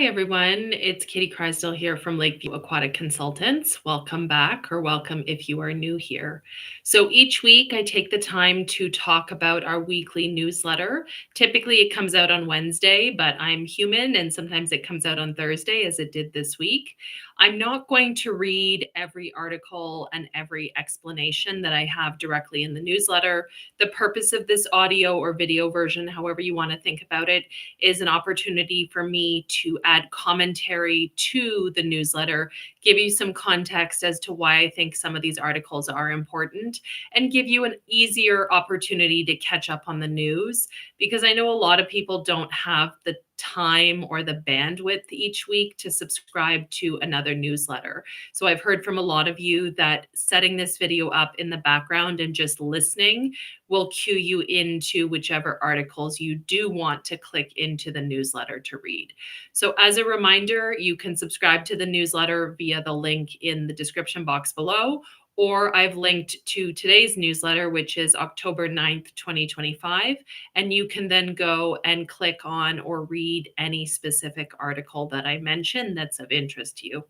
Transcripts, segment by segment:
Hi, everyone. It's Katie Crysdale here from Lakeview Aquatic Consultants. Welcome back, or welcome if you are new here. So each week I take the time to talk about our weekly newsletter. Typically it comes out on Wednesday, but I'm human and sometimes it comes out on Thursday as it did this week. I'm not going to read every article and every explanation that I have directly in the newsletter. The purpose of this audio or video version, however you want to think about it, is an opportunity for me to add commentary to the newsletter, give you some context as to why I think some of these articles are important, and give you an easier opportunity to catch up on the news. Because I know a lot of people don't have the time or the bandwidth each week to subscribe to another newsletter. So I've heard from a lot of you that setting this video up in the background and just listening will cue you into whichever articles you do want to click into the newsletter to read. So as a reminder, you can subscribe to the newsletter via the link in the description box below, or I've linked to today's newsletter, which is October 9th, 2025, and you can then go and click on or read any specific article that I mentioned that's of interest to you.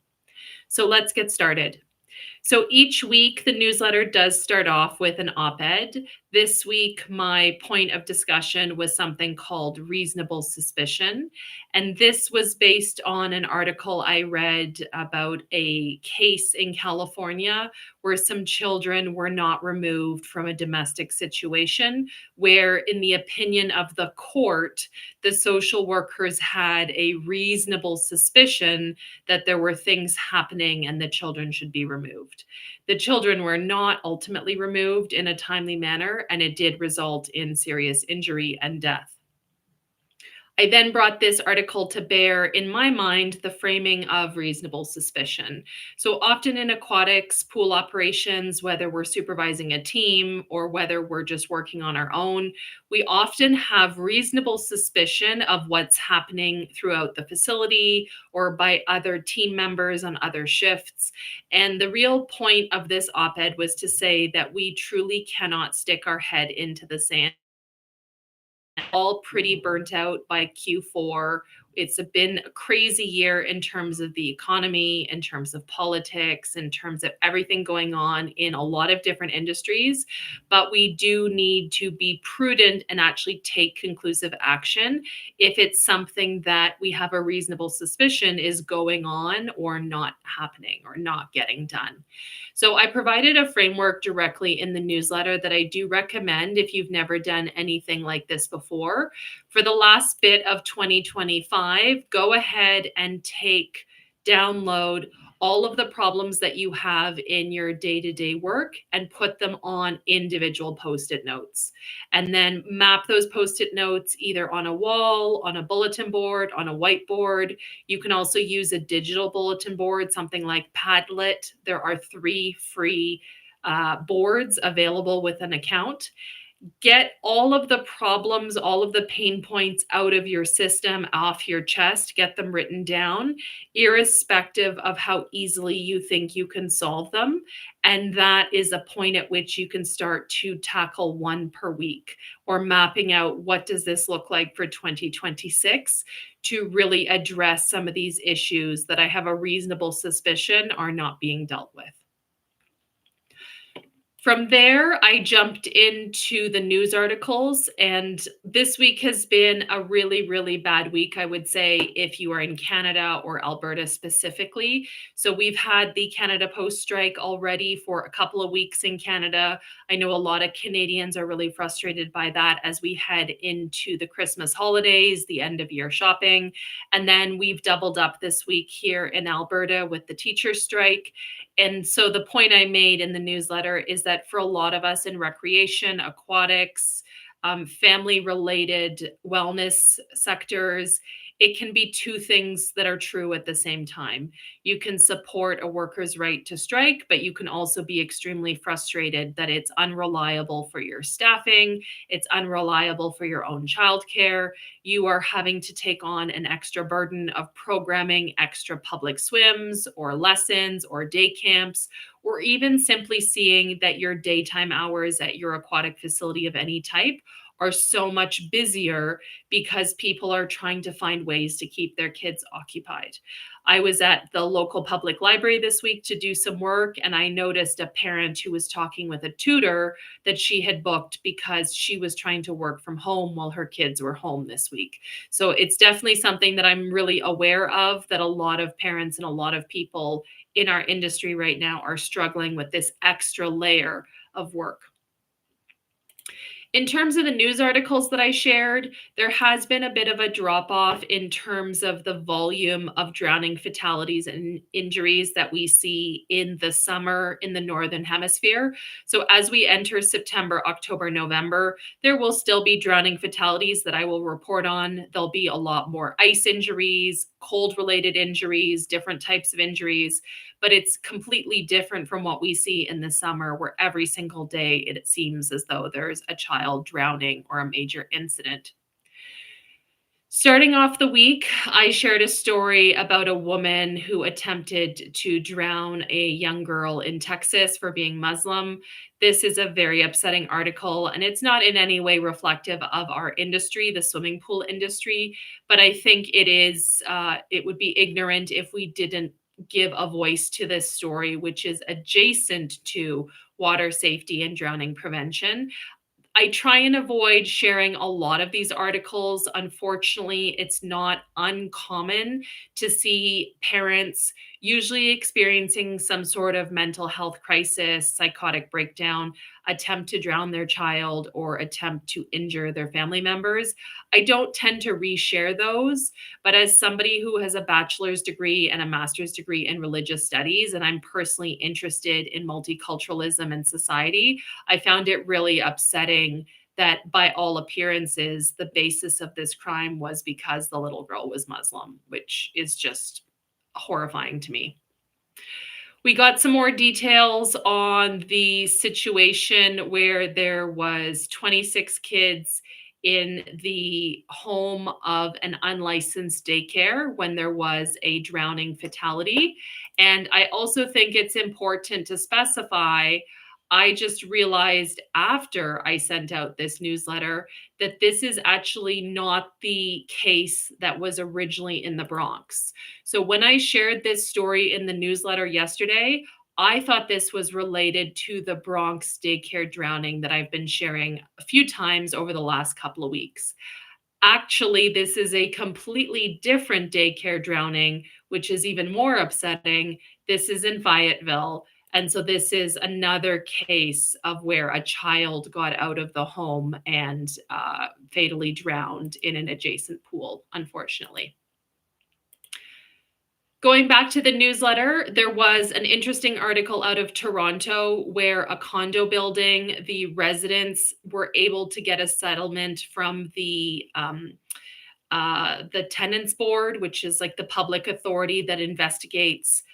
So let's get started. So each week, the newsletter does start off with an op-ed. This week, my point of discussion was something called reasonable suspicion. And this was based on an article I read about a case in California where some children were not removed from a domestic situation, where, in the opinion of the court, the social workers had a reasonable suspicion that there were things happening and the children should be removed. The children were not ultimately removed in a timely manner, and it did result in serious injury and death. I then brought this article to bear, in my mind, the framing of reasonable suspicion. So often in aquatics, pool operations, whether we're supervising a team or whether we're just working on our own, we often have reasonable suspicion of what's happening throughout the facility or by other team members on other shifts. And the real point of this op-ed was to say that we truly cannot stick our head into the sand. All pretty burnt out by Q4. It's been a crazy year in terms of the economy, in terms of politics, in terms of everything going on in a lot of different industries. But we do need to be prudent and actually take conclusive action if it's something that we have a reasonable suspicion is going on or not happening or not getting done. So I provided a framework directly in the newsletter that I do recommend if you've never done anything like this before. For the last bit of 2025, go ahead and download all of the problems that you have in your day-to-day work and put them on individual Post-it notes. And then map those Post-it notes either on a wall, on a bulletin board, on a whiteboard. You can also use a digital bulletin board, something like Padlet. There are 3 free boards available with an account. Get all of the problems, all of the pain points out of your system, off your chest, get them written down, irrespective of how easily you think you can solve them. And that is a point at which you can start to tackle one per week, or mapping out what does this look like for 2026 to really address some of these issues that I have a reasonable suspicion are not being dealt with. From there, I jumped into the news articles, and this week has been a really, really bad week, I would say, if you are in Canada or Alberta specifically. So we've had the Canada Post strike already for a couple of weeks in Canada. I know a lot of Canadians are really frustrated by that as we head into the Christmas holidays, the end of year shopping. And then we've doubled up this week here in Alberta with the teacher strike. And so the point I made in the newsletter is that for a lot of us in recreation, aquatics, family-related wellness sectors, it can be two things that are true at the same time. You can support a worker's right to strike, but you can also be extremely frustrated that it's unreliable for your staffing, it's unreliable for your own childcare. You are having to take on an extra burden of programming extra public swims or lessons or day camps, or even simply seeing that your daytime hours at your aquatic facility of any type are so much busier because people are trying to find ways to keep their kids occupied. I was at the local public library this week to do some work, and I noticed a parent who was talking with a tutor that she had booked because she was trying to work from home while her kids were home this week. So it's definitely something that I'm really aware of, that a lot of parents and a lot of people in our industry right now are struggling with this extra layer of work. In terms of the news articles that I shared, there has been a bit of a drop off in terms of the volume of drowning fatalities and injuries that we see in the summer in the Northern Hemisphere. So, as we enter September, October, November, there will still be drowning fatalities that I will report on. There'll be a lot more ice injuries, cold related injuries, different types of injuries, but it's completely different from what we see in the summer, where every single day it seems as though there's a child drowning or a major incident. Starting off the week, I shared a story about a woman who attempted to drown a young girl in Texas for being Muslim. This is a very upsetting article, and it's not in any way reflective of our industry, the swimming pool industry. But I think it would be ignorant if we didn't give a voice to this story, which is adjacent to water safety and drowning prevention. I try and avoid sharing a lot of these articles. Unfortunately, it's not uncommon to see parents usually experiencing some sort of mental health crisis, psychotic breakdown, attempt to drown their child, or attempt to injure their family members. I don't tend to reshare those, but as somebody who has a bachelor's degree and a master's degree in religious studies, and I'm personally interested in multiculturalism and society, I found it really upsetting that by all appearances, the basis of this crime was because the little girl was Muslim, which is just horrifying to me. We got some more details on the situation where there was 26 kids in the home of an unlicensed daycare when there was a drowning fatality. And I also think it's important to specify, I just realized after I sent out this newsletter that this is actually not the case that was originally in the Bronx. So when I shared this story in the newsletter yesterday, I thought this was related to the Bronx daycare drowning that I've been sharing a few times over the last couple of weeks. Actually, this is a completely different daycare drowning, which is even more upsetting. This is in Fayetteville. And so this is another case of where a child got out of the home and fatally drowned in an adjacent pool, unfortunately. Going back to the newsletter, there was an interesting article out of Toronto where a condo building, the residents were able to get a settlement from the tenants board, which is like the public authority that investigates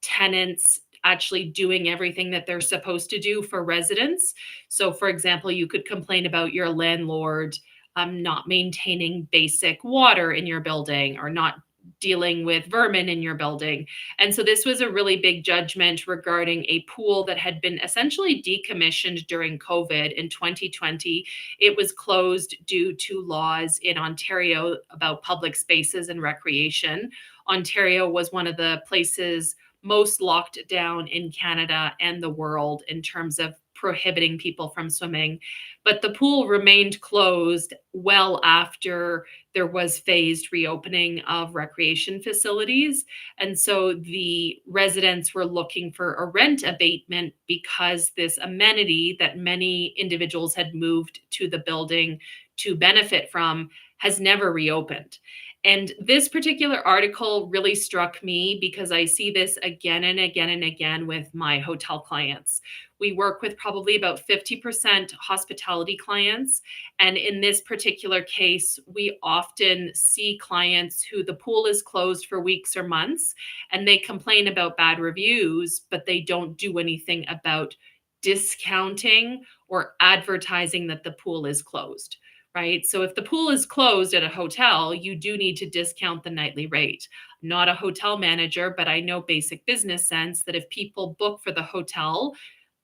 tenants actually doing everything that they're supposed to do for residents. So, for example, you could complain about your landlord not maintaining basic water in your building or not dealing with vermin in your building. And so this was a really big judgment regarding a pool that had been essentially decommissioned during COVID in 2020. It was closed due to laws in Ontario about public spaces and recreation. Ontario was one of the places most locked down in Canada and the world in terms of prohibiting people from swimming. But the pool remained closed well after there was phased reopening of recreation facilities. And so the residents were looking for a rent abatement because this amenity that many individuals had moved to the building to benefit from has never reopened. And this particular article really struck me because I see this again and again and again with my hotel clients. We work with probably about 50% hospitality clients. And in this particular case, we often see clients who the pool is closed for weeks or months and they complain about bad reviews, but they don't do anything about discounting or advertising that the pool is closed. Right. So if the pool is closed at a hotel, you do need to discount the nightly rate. Not a hotel manager, but I know basic business sense that if people book for the hotel,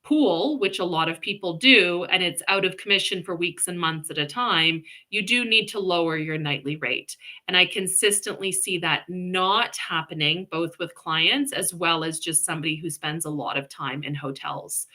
pool, which a lot of people do, and it's out of commission for weeks and months at a time, you do need to lower your nightly rate. And I consistently see that not happening both with clients as well as just somebody who spends a lot of time in hotels.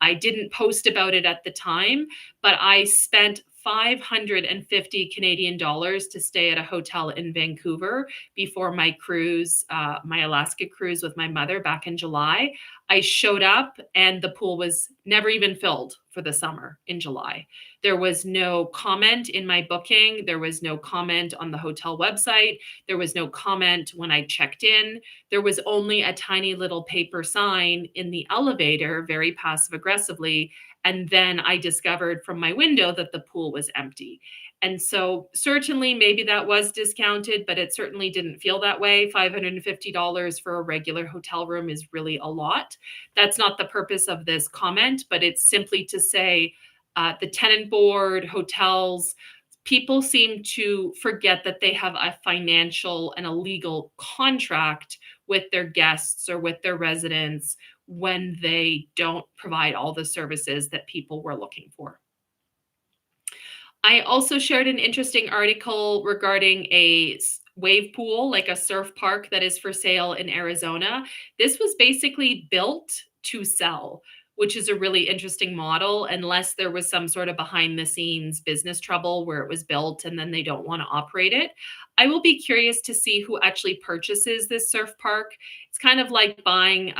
I didn't post about it at the time, but I spent 550 Canadian dollars to stay at a hotel in Vancouver before my cruise, my Alaska cruise with my mother back in July. I showed up and the pool was never even filled for the summer in July. There was no comment in my booking. There was no comment on the hotel website. There was no comment when I checked in. There was only a tiny little paper sign in the elevator, very passive aggressively. And then I discovered from my window that the pool was empty. And so, certainly, maybe that was discounted, but it certainly didn't feel that way. $550 for a regular hotel room is really a lot. That's not the purpose of this comment, but it's simply to say the tenant board, hotels, people seem to forget that they have a financial and a legal contract with their guests or with their residents when they don't provide all the services that people were looking for. I also shared an interesting article regarding a wave pool, like a surf park that is for sale in Arizona. This was basically built to sell, which is a really interesting model, unless there was some sort of behind the scenes business trouble where it was built and then they don't want to operate it. I will be curious to see who actually purchases this surf park. It's kind of like buying,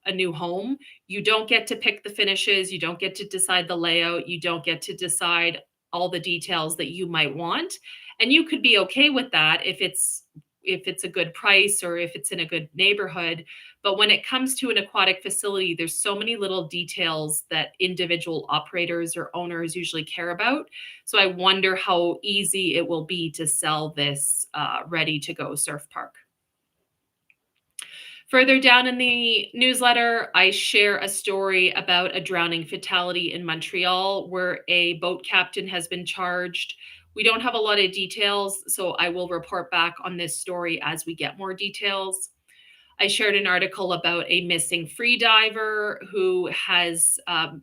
a new home. You don't get to pick the finishes, you don't get to decide the layout, you don't get to decide all the details that you might want. And you could be okay with that if it's a good price or if it's in a good neighborhood. But when it comes to an aquatic facility, there's so many little details that individual operators or owners usually care about. So I wonder how easy it will be to sell this ready to go surf park. Further down in the newsletter, I share a story about a drowning fatality in Montreal where a boat captain has been charged. We don't have a lot of details, so I will report back on this story as we get more details. I shared an article about a missing free diver who has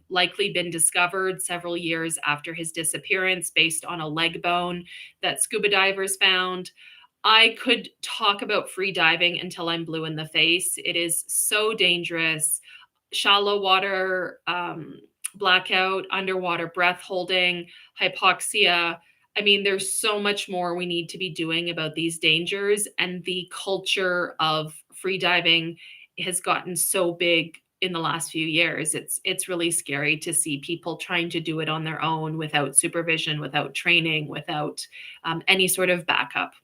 likely been discovered several years after his disappearance based on a leg bone that scuba divers found. I could talk about free diving until I'm blue in the face. It is so dangerous. Shallow water, blackout, underwater breath holding, hypoxia. I mean, there's so much more we need to be doing about these dangers. And the culture of free diving has gotten so big in the last few years. It's really scary to see people trying to do it on their own without supervision, without training, without any sort of backup.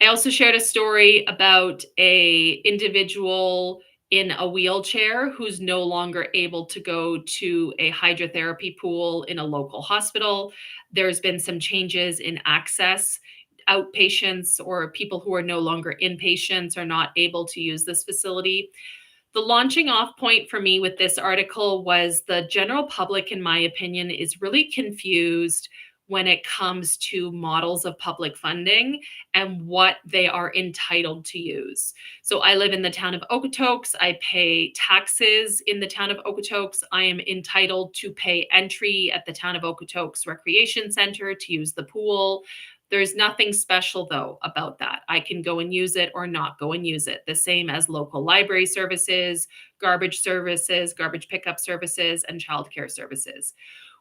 I also shared a story about a individual in a wheelchair who's no longer able to go to a hydrotherapy pool in a local hospital. There's been some changes in access. Outpatients or people who are no longer inpatients are not able to use this facility. The launching off point for me with this article was the general public, in my opinion, is really confused when it comes to models of public funding and what they are entitled to use. So I live in the town of Okotoks. I pay taxes in the town of Okotoks. I am entitled to pay entry at the town of Okotoks Recreation Center to use the pool. There's nothing special, though, about that. I can go and use it or not go and use it. The same as local library services, garbage pickup services, and childcare services.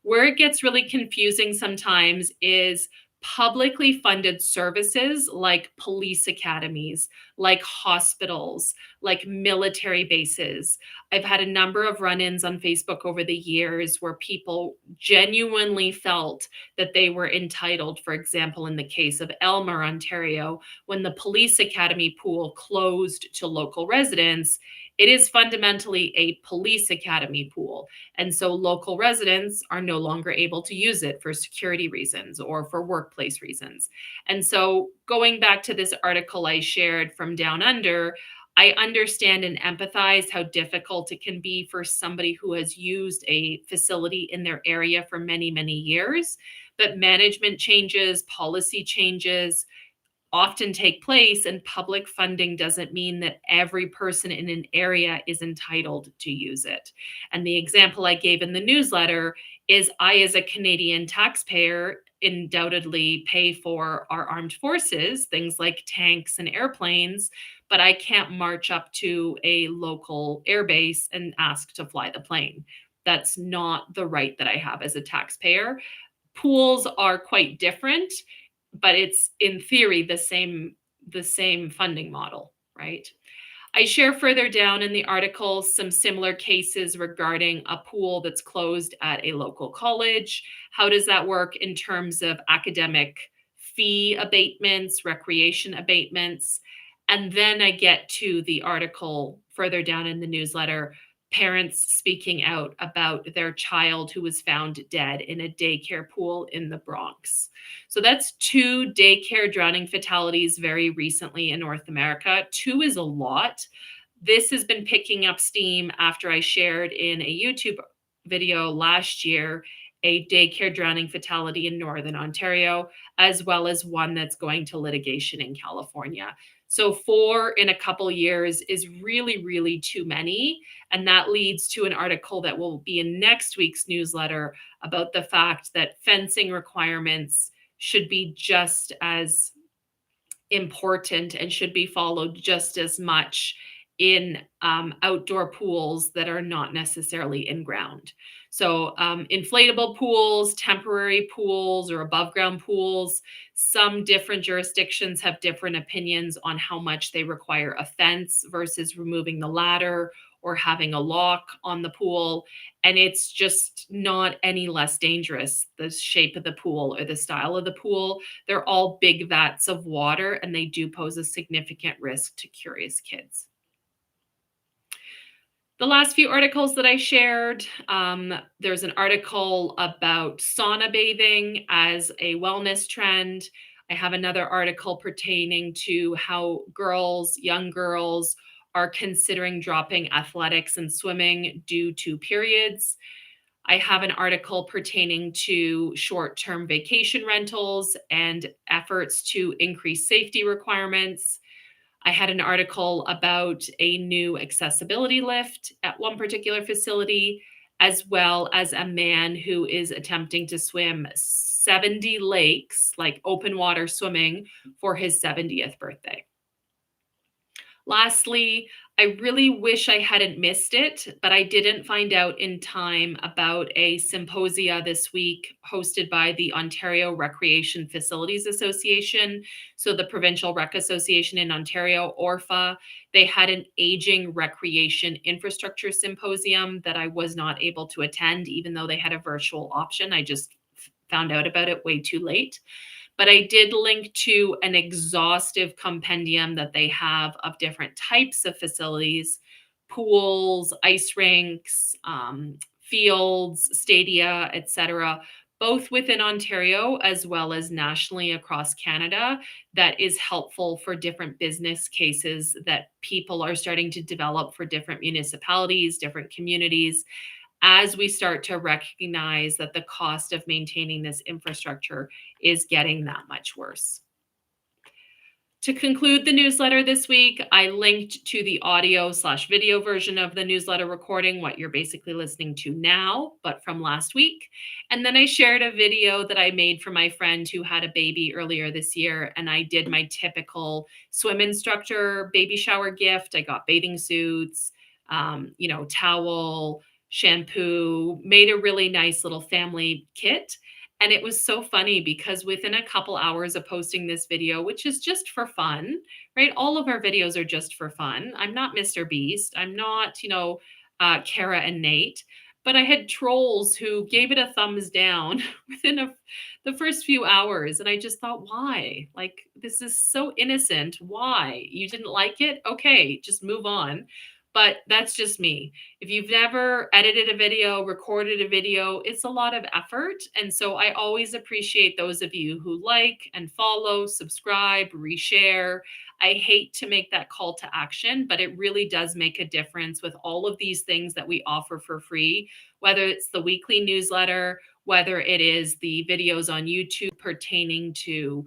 Where it gets really confusing sometimes is publicly funded services like police academies, like hospitals, like military bases. I've had a number of run ins on Facebook over the years where people genuinely felt that they were entitled. For example, in the case of Elmer, Ontario, when the police academy pool closed to local residents, it is fundamentally a police academy pool. And so local residents are no longer able to use it for security reasons or for workplace reasons. And so going back to this article I shared from Down Under, I understand and empathize how difficult it can be for somebody who has used a facility in their area for many, many years. But management changes, policy changes, often take place, and public funding doesn't mean that every person in an area is entitled to use it. And the example I gave in the newsletter is I, as a Canadian taxpayer, undoubtedly pay for our armed forces, things like tanks and airplanes, but I can't march up to a local airbase and ask to fly the plane. That's not the right that I have as a taxpayer. Pools are quite different, but it's in theory the same funding model, right? I share further down in the article some similar cases regarding a pool that's closed at a local college. How does that work in terms of academic fee abatements, recreation abatements? And then I get to the article further down in the newsletter, parents speaking out about their child who was found dead in a daycare pool in the Bronx. So that's two daycare drowning fatalities very recently in North America. Two is a lot. This has been picking up steam after I shared in a YouTube video last year a daycare drowning fatality in Northern Ontario, as well as one that's going to litigation in California. So, four in a couple years is really, really too many. And that leads to an article that will be in next week's newsletter about the fact that fencing requirements should be just as important and should be followed just as much in outdoor pools that are not necessarily in ground. So, inflatable pools, temporary pools, or above ground pools, some different jurisdictions have different opinions on how much they require a fence versus removing the ladder or having a lock on the pool. And it's just not any less dangerous, the shape of the pool or the style of the pool. They're all big vats of water, and they do pose a significant risk to curious kids. The last few articles that I shared, there's an article about sauna bathing as a wellness trend. I have another article pertaining to how girls, young girls, are considering dropping athletics and swimming due to periods. I have an article pertaining to short term vacation rentals and efforts to increase safety requirements. I had an article about a new accessibility lift at one particular facility, as well as a man who is attempting to swim 70 lakes, like open water swimming, for his 70th birthday. Lastly, I really wish I hadn't missed it, but I didn't find out in time about a symposia this week hosted by the Ontario Recreation Facilities Association. So, the Provincial Rec Association in Ontario, ORFA, they had an aging recreation infrastructure symposium that I was not able to attend, even though they had a virtual option. I just found out about it way too late. But I did link to an exhaustive compendium that they have of different types of facilities, pools, ice rinks, fields, stadia, etc., both within Ontario as well as nationally across Canada, that is helpful for different business cases that people are starting to develop for different municipalities, different communities, as we start to recognize that the cost of maintaining this infrastructure is getting that much worse. To conclude the newsletter this week, I linked to the audio/video version of the newsletter recording, what you're basically listening to now, but from last week. And then I shared a video that I made for my friend who had a baby earlier this year. And I did my typical swim instructor baby shower gift. I got bathing suits, towel, shampoo, made a really nice little family kit. And it was so funny because within a couple hours of posting this video, which is just for fun, right? All of our videos are just for fun. I'm not Mr. Beast. I'm not, Kara and Nate. But I had trolls who gave it a thumbs down within the first few hours. And I just thought, why? Like, this is so innocent. Why? You didn't like it? Okay, just move on. But that's just me. If you've never edited a video, recorded a video, it's a lot of effort. And so I always appreciate those of you who like and follow, subscribe, reshare. I hate to make that call to action, but it really does make a difference with all of these things that we offer for free, whether it's the weekly newsletter, whether it is the videos on YouTube pertaining to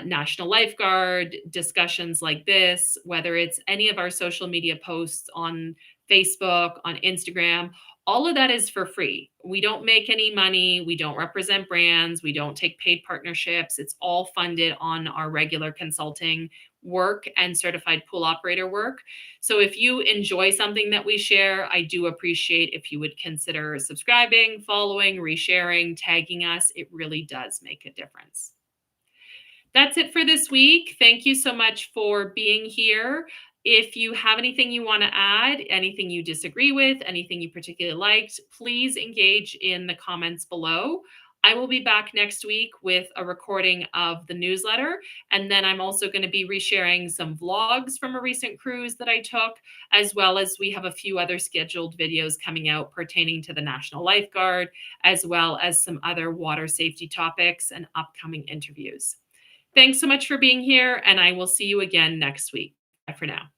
National Lifeguard, discussions like this, whether it's any of our social media posts on Facebook, on Instagram, all of that is for free. We don't make any money. We don't represent brands. We don't take paid partnerships. It's all funded on our regular consulting work and certified pool operator work. So if you enjoy something that we share, I do appreciate if you would consider subscribing, following, resharing, tagging us. It really does make a difference. That's it for this week. Thank you so much for being here. If you have anything you want to add, anything you disagree with, anything you particularly liked, please engage in the comments below. I will be back next week with a recording of the newsletter. And then I'm also going to be resharing some vlogs from a recent cruise that I took, as well as we have a few other scheduled videos coming out pertaining to the National Lifeguard, as well as some other water safety topics and upcoming interviews. Thanks so much for being here, and I will see you again next week. Bye for now.